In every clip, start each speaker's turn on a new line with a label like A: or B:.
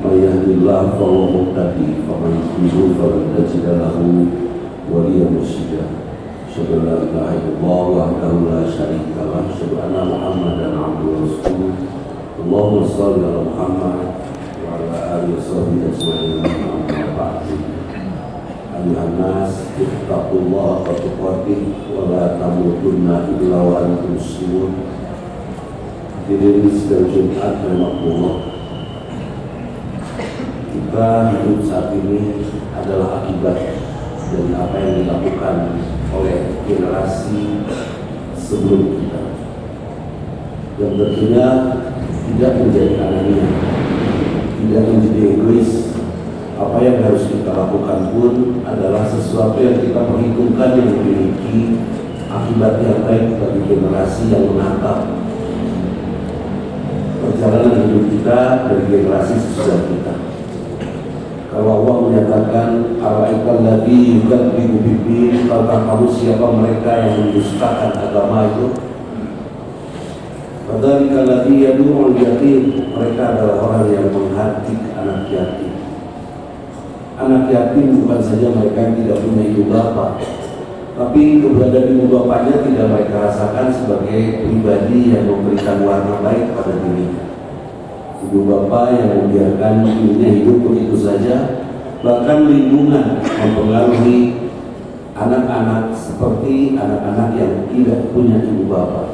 A: من يهد الله فهو مهتدي ومن يضلل فلن تجد له وليا مرشدا أشهد أن لا إله إلا الله وحده لا شريك له أشهد أن محمدا عبده ورسوله اللهم صل على محمد وعلى آله وصحبه أجمعين أما بعد أيها الناس اتقوا الله حق تقاته ولا تموتن إلا وأنتم مسلمون. Hadirin sidang Jumat rahimahullah, kita hidup saat ini adalah akibat dari apa yang dilakukan oleh generasi sebelum kita, yang tentunya tidak menjadi anania, tidak menjadi egois. Apa yang harus kita lakukan pun adalah sesuatu yang kita perhitungkan yang memiliki akibat yang baik bagi generasi yang menatap perjalanan hidup kita dari generasi sesudah kita. Kalau Allah menyatakan ara'aital ladzi yukadzibu bid-din, tahukah kamu siapa mereka yang mendustakan agama itu? Fadzalika alladzi yad'u'ul yatim, mereka adalah orang yang menghardik anak yatim. Anak yatim bukan saja mereka yang tidak punya ibu bapak, tapi keberadaan ibu bapaknya tidak mereka rasakan sebagai pribadi yang memberikan warna baik pada dirinya. Ibu bapak yang membiarkan dirinya hidup begitu saja, bahkan lingkungan mempengaruhi anak-anak seperti anak-anak yang tidak punya ibu bapak.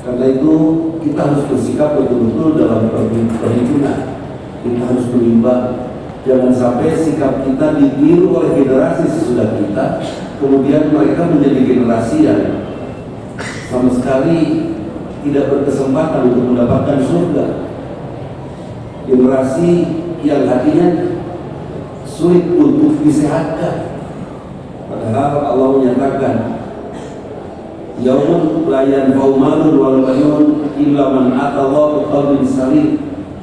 A: Karena itu kita harus bersikap betul-betul dalam perhitungan. Kita harus menimbang. Jangan sampai sikap kita ditiru oleh generasi sesudah kita, kemudian mereka menjadi generasi yang sama sekali tidak berkesempatan untuk mendapatkan surga. Generasi yang hatinya sulit untuk disehatkan. Padahal Allah menyatakan, Yaumun la yanfa'u malun wala banun illa man atallaha biqalbin salim.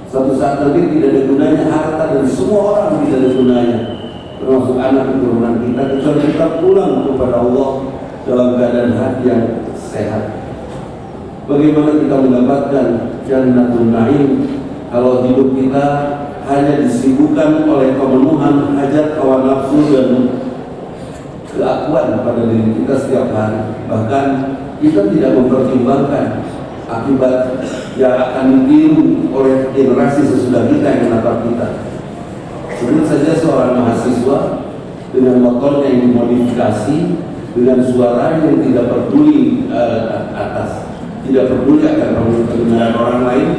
A: Suatu saat nanti tidak ada gunanya harta, dan semua orang tidak ada gunanya, termasuk anak keturunan kita, kecuali kita pulang kepada Allah dalam keadaan hati yang sehat. Bagaimana kita mendapatkan jannatul na'im kalau hidup kita hanya disibukkan oleh pemenuhan hajat hawa nafsu dan keakuan pada diri kita setiap hari. Bahkan kita tidak mempertimbangkan akibat yang akan ditiru oleh generasi sesudah kita yang menatap kita. Sebut saja seorang mahasiswa dengan motornya yang dimodifikasi, dengan suara yang tidak peduli atas, tidak peduli akan pendengaran orang lain,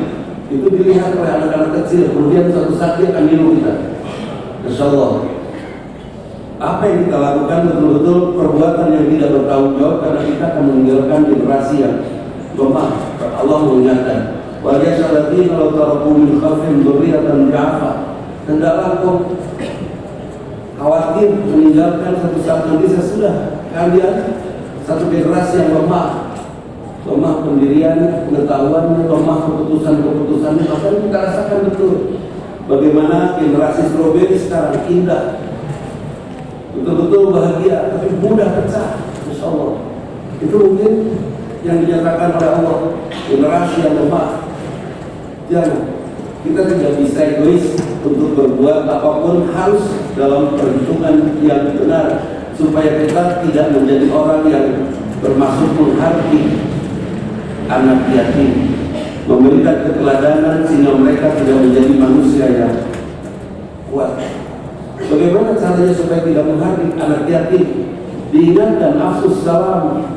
A: itu dilihat oleh anak-anak kecil. Kemudian suatu saat dia akan niru kita. Insya Allah, apa yang kita lakukan betul-betul perbuatan yang tidak bertanggung jawab, karena kita akan meninggalkan generasi yang lemah. Allah mengingatkan, wa yasyallati kalau taraku min khalfihim dzurriyyatan dha'afa. Hendaklah kau khawatir meninggalkan satu saat nanti sesudah kalian satu generasi yang lemah pendirian, pengetahuan, lemah keputusan-keputusannya. Bahkan kita rasakan betul bagaimana generasi stroberi sekarang indah, betul-betul bahagia, tapi mudah pecah. Insya Allah itu mungkin yang dinyatakan oleh Allah, generasi yang lemah. Jangan, kita tidak bisa egois untuk berbuat apapun, harus dalam perhitungan yang benar, supaya kita tidak menjadi orang yang bermaksud menghardik anak yatim, memberikan keteladanan sehingga mereka tidak menjadi manusia yang kuat. Bagaimana caranya supaya tidak menghardik anak yatim? Diingatkan, afsus salam,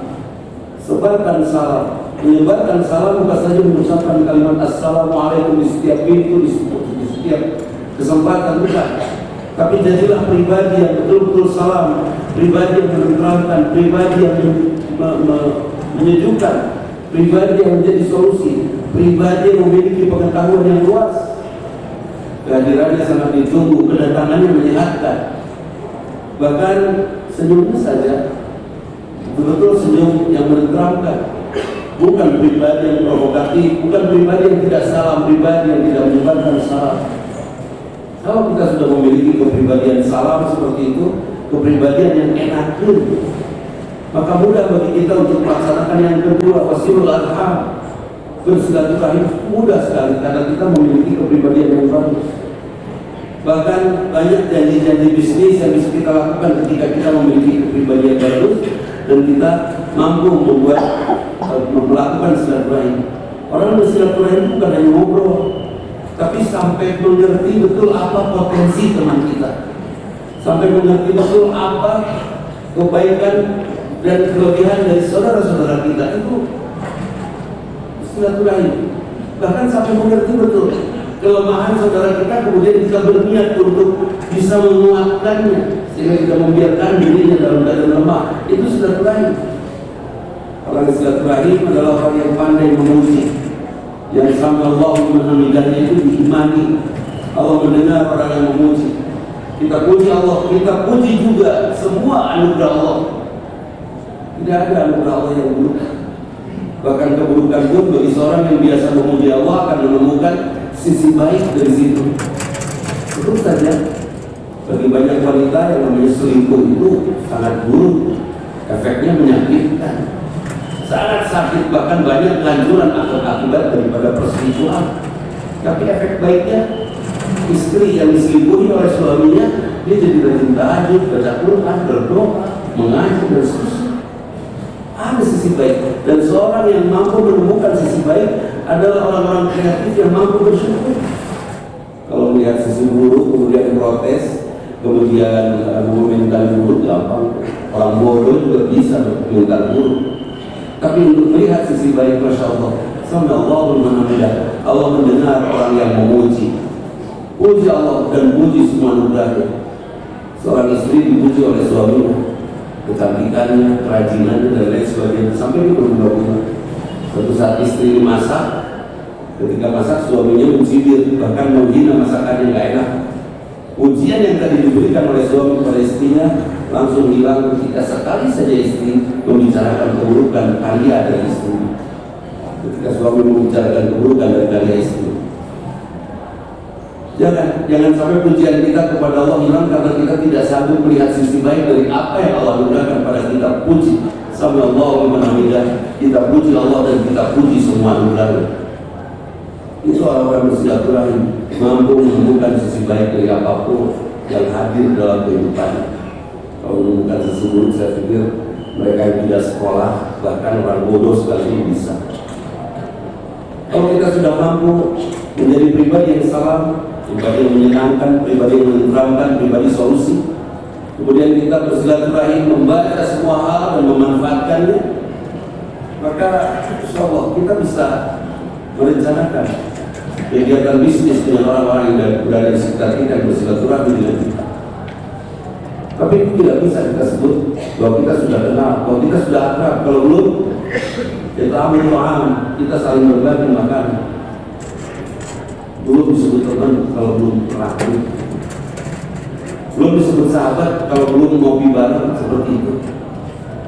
A: sebarkan salam. Menyebarkan salam bukan saja mengucapkan kalimat assalamualaikum di setiap pintu, di setiap kesempatan, bukan. Tapi jadilah pribadi yang betul-betul salam, pribadi yang menerangkan, pribadi yang menyejukkan, pribadi yang menjadi solusi, pribadi yang memiliki pengetahuan yang luas. Kehadirannya sangat ditunggu, kedatangannya menyehatkan. Bahkan senyumnya saja betul-betul senyum yang menenteramkan. Bukan pribadi yang provokatif, bukan pribadi yang tidak salam, pribadi yang tidak menyebarkan salam. Kalau kita sudah memiliki kepribadian salam seperti itu, kepribadian yang enak pun, maka mudah bagi kita untuk melaksanakan yang kedua, wasilul arham, bersilaturahim, mudah sekali karena kita memiliki kepribadian yang bagus. Bahkan banyak janji-janji bisnis yang bisa kita lakukan ketika kita memiliki kepribadian bagus dan kita mampu melakukan silaturahim. Orang bersilaturahim bukan hanya ngobrol, tapi sampai mengerti betul apa potensi teman kita, sampai mengerti betul apa kebaikan dan kelebihan dari saudara-saudara kita. Itu silaturahim. Bahkan sampai mengerti betul kelemahan saudara kita, kemudian kita berniat untuk bisa menguatkannya sehingga kita membiarkan dirinya dalam keadaan lemah. Itu silaturahim. Orang silaturahim adalah orang yang pandai memuji, yang sama Allah menhamidahnya itu diimani. Allah mendengar orang yang memuji. Kita puji Allah, kita puji juga semua anugerah Allah. Tidak ada anugerah Allah yang buruk. Bahkan keburukan pun bagi seorang yang biasa memuji Allah akan menemukan sisi baik dari situ. Tentu saja bagi banyak wanita yang namanya selingkuh itu sangat buruk, efeknya menyakitkan, sangat sakit, bahkan banyak kehancuran akibat daripada perselingkuhan. Tapi efek baiknya, istri yang diselingkuhi oleh suaminya, dia jadi rajin tahajud, baca Quran, berdoa, mengaji dan seterusnya. Ada sisi baik, dan seorang yang mampu menemukan sisi baik adalah orang-orang kreatif yang mampu bersyukur. Kalau melihat sisi buruk kemudian protes, kemudian meminta buruk, gampang. Orang bodoh juga bisa meminta buruk. Tapi untuk melihat sisi baik, masya Allah, sama Allah menghamidah. Allah mendengar orang yang memuji. Puji Allah dan puji semua anugerahnya. Seorang istri dipuji oleh suaminya, kecantikannya, kerajinannya dan lain sebagainya, sampai dia berbunga-bunga. Suatu saat istri masak, ketika masak suaminya mencibir, bahkan menghina masakannya nggak enak. Ujian yang tadi diberikan oleh suami kepada istrinya langsung hilang ketika sekali saja istri membicarakan keburukan karya dari istri. Ketika suami membicarakan keburukan dari karya istri, jangan sampai pujian kita kepada Allah hilang karena kita tidak sanggup melihat sisi baik dari apa yang Allah berikan pada kita. Puji sama Allah menghamidah, kita puji Allah dan kita puji semua anugerah. Itu orang-orang bersilaturahim, mampu menemukan sisi baik dari apapun yang hadir dalam kehidupan. Kalau menemukan sisi buruk, saya pikir mereka yang tidak sekolah, bahkan orang bodoh sekali bisa. Kalau kita sudah mampu menjadi pribadi yang salam, pribadi yang menyenangkan, pribadi yang menenteramkan, pribadi solusi, kemudian kita bersilaturahim, membaca semua hal dan memanfaatkannya, maka insya Allah kita bisa merencanakan kegiatan bisnis dengan orang-orang yang berada di sekitar kita yang bersilaturahim dengan kita. Tapi itu tidak bisa kita sebut bahwa kita sudah kenal, bahwa kita sudah akrab. Kalau belum, kita ambil paham, kita saling berbagi makanan. Belum disebut teman kalau belum pernah. Belum disebut sahabat kalau belum ngopi bareng, seperti itu.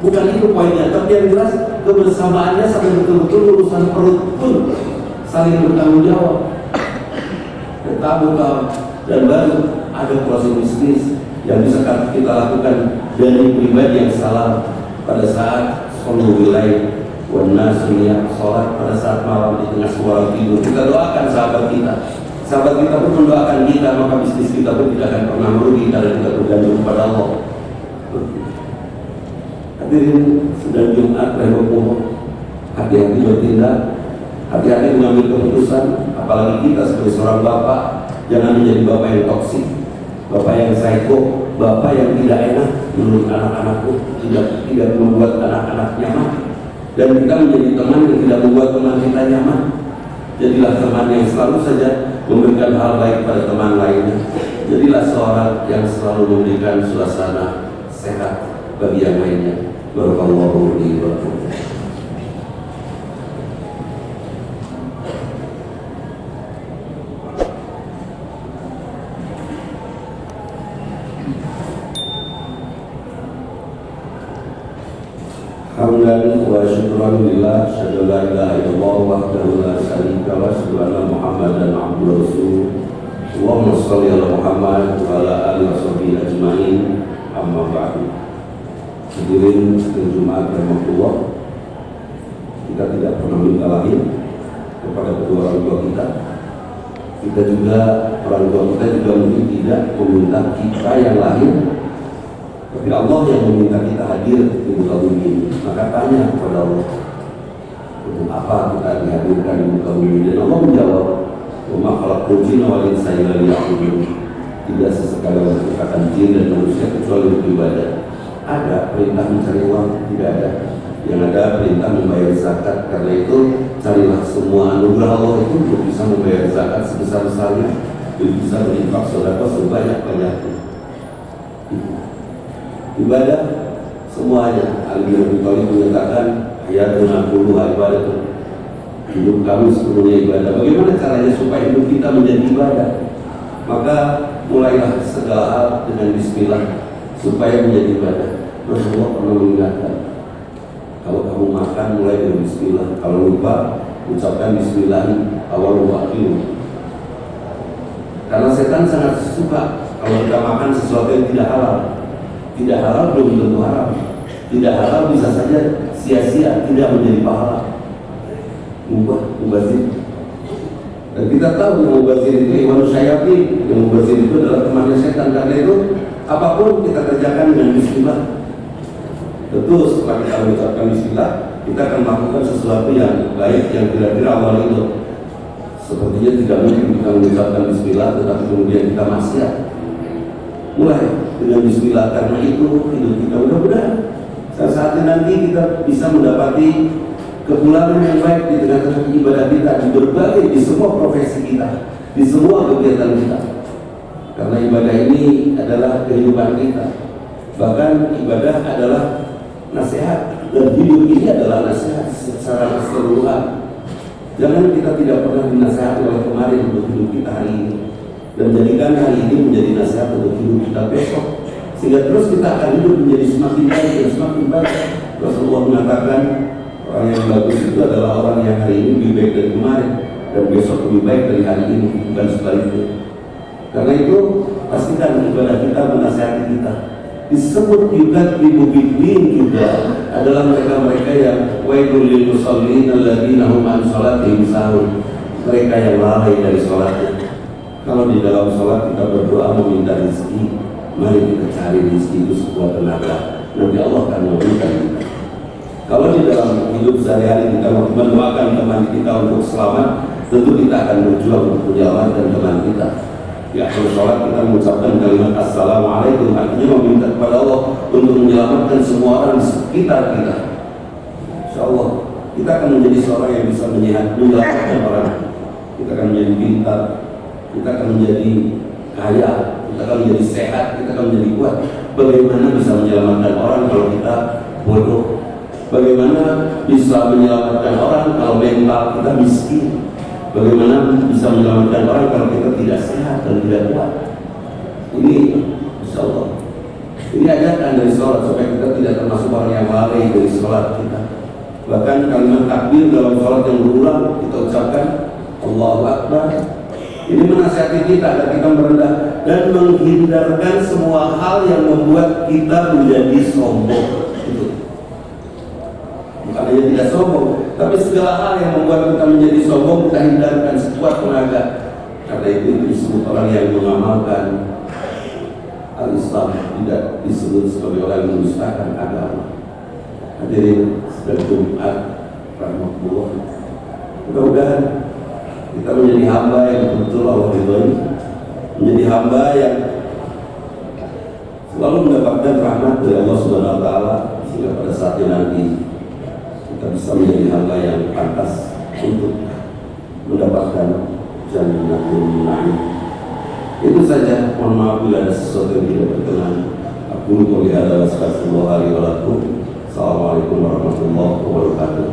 A: Bukan itu poinnya, tapi yang jelas kebersamaannya sampai betul-betul urusan perut pun saling bertanggung jawab. Dan baru ada proses bisnis yang bisa kita lakukan dari pribadi yang salah pada saat sholat wilayah wanasnya sholat pada saat malam di tengah suara tidur. Kita doakan sahabat kita pun mendoakan kita, maka bisnis kita pun tidak akan pernah merugi karena kita bergantung kepada Allah. Hadirin sedang Jumat, rahimahullah, hati-hati bertindak, hati-hati mengambil keputusan. Apalagi kita sebagai seorang bapak, jangan menjadi bapak yang toksik, bapak yang psycho, bapak yang tidak enak menurut anak-anakku, tidak membuat anak-anak nyaman. Dan kita menjadi teman yang tidak membuat teman kita nyaman. Jadilah teman yang selalu saja memberikan hal baik pada teman lainnya. Jadilah seorang yang selalu memberikan suasana sehat bagi yang lainnya. Barakallahu li wa lakum. Hamdan wa syukran lillah, syahadu la ilaha illallah wahdahu la syarika lah, syahadu anna Muhammadan abduhu rasul. Allahumma shalli ala Muhammad wa ala alihi washabihi ajmain. Amma ba'du. Hadirin sekalian Jumat rahimahullah, kita tidak pernah minta lain kepada kedua orang tua kita Kita juga, orang tua kita juga mungkin tidak meminta kita yang lahir, tapi Allah yang meminta kita hadir di muka bumi ini. Maka tanya kepada Allah, untuk apa kita dihadirkan di muka bumi ini? Dan Allah menjawab, "Wa khalaqtul jinna wal insa illa liya'budun." Tidak sesekali menciptakan jin dan manusia kecuali untuk ibadah. Ada perintah mencari uang? Tidak ada. Yang ada perintah membayar zakat. Karena itu carilah semua anugerah Allah itu untuk bisa membayar zakat sebesar-besarnya, untuk bisa berinfak sedekah sebanyak-banyaknya. Ibadah semuanya. Ali bin Abi Thalib menyatakan, hayatuna kulluha ibadah. Hidup kami sepenuhnya ibadah. Bagaimana caranya supaya hidup kita menjadi ibadah? Maka mulailah segala hal dengan bismillah supaya menjadi ibadah. Rasulullah pernah mengingatkan, kalau kamu makan mulai dari bismillah, kalau lupa ucapkan bismillah awal wa akhir. Karena setan sangat suka kalau kita makan sesuatu yang tidak halal. Tidak halal belum tentu haram. Tidak halal bisa saja sia-sia, tidak menjadi pahala. Mubazir. Dan kita tahu yang mubazir itu Iwan Syayatin. Yang mubazir itu adalah temannya setan. Karena itu apapun kita kerjakan dengan bismillah. Tentu setelah kita mengucapkan bismillah, kita akan melakukan sesuatu yang baik, yang kira-kira awal itu. Sepertinya tidak mungkin kita mengucapkan bismillah, tetapi kemudian kita maksiat. Mulai dengan bismillah, karena itu hidup kita mudah-mudahan saat nanti kita bisa mendapati kepulangan yang baik di tengah-tengah ibadah kita, di berbagai, di semua profesi kita, di semua kegiatan kita. Karena ibadah ini adalah kehidupan kita. Bahkan ibadah adalah nasihat, dan hidup ini adalah nasihat secara keseluruhan. Jangan kita tidak pernah dinasihati oleh kemarin untuk hidup kita hari ini, dan jadikan hari ini menjadi nasihat untuk hidup kita besok, sehingga terus kita akan hidup menjadi semakin baik dan semakin baik. Rasulullah mengatakan, orang yang bagus itu adalah orang yang hari ini lebih baik dari kemarin, dan besok lebih baik dari hari ini, bukan sebaliknya. Karena itu pastikan ibadah kita menasihati kita. Disebut juga bibubidin juga adalah mereka-mereka yang wailul lil musallin alladzina hum an salatihim sahun. Mereka yang lalai dari salatnya. Kalau di dalam salat kita berdoa meminta rezeki, mari kita cari rezeki itu sekuat tenaga. Nanti Allah akan memberikan kita. Kalau di dalam hidup sehari-hari kita mendoakan teman kita untuk selamat, tentu kita akan berjuang untuk menyelamatkan teman kita. Di akhir sholat kita mengucapkan kalimat Assalamualaikum, artinya meminta kepada Allah untuk menyelamatkan semua orang di sekitar kita. Insya Allah kita akan menjadi seorang yang bisa menyelamatkan orang. Kita akan menjadi pintar, kita akan menjadi kaya, kita akan menjadi sehat, kita akan menjadi kuat. Bagaimana bisa menyelamatkan orang kalau kita bodoh? Bagaimana bisa menyelamatkan orang kalau mental kita miskin? Bagaimana bisa menyelamatkan orang kalau kita tidak sehat dan tidak kuat? Ini insya Allah. Ini ajakan dari sholat supaya kita tidak termasuk orang yang lalai dari sholat kita. Bahkan kalimat takbir dalam sholat yang berulang kita ucapkan Allahu Akbar. Ini menasihati kita agar kita merendah dan menghindarkan semua hal yang membuat kita menjadi sombong. Bukan hanya tidak sombong, tapi segala hal yang membuat kita menjadi sombong kita hindarkan sekuat tenaga. Karena itu disebut orang yang mengamalkan al-Islam, tidak disebut sebagai orang yang mendustakan agama. Hadirin sedang Jumat rahmatullah. Mudah-mudahan kita menjadi hamba yang betul Allah ridhoi, menjadi hamba yang selalu mendapatkan rahmat dari Allah Subhanahu wa taala, sehingga pada saatnya nanti kita bisa menjadi hamba yang pantas untuk mendapatkan jannatul na'im. Itu saja. Mohon maaf bila ada sesuatu yang tidak berkenan. Aku qouli hadza wa astaghfirullah li wa lakum. Assalamualaikum warahmatullahi wabarakatuh.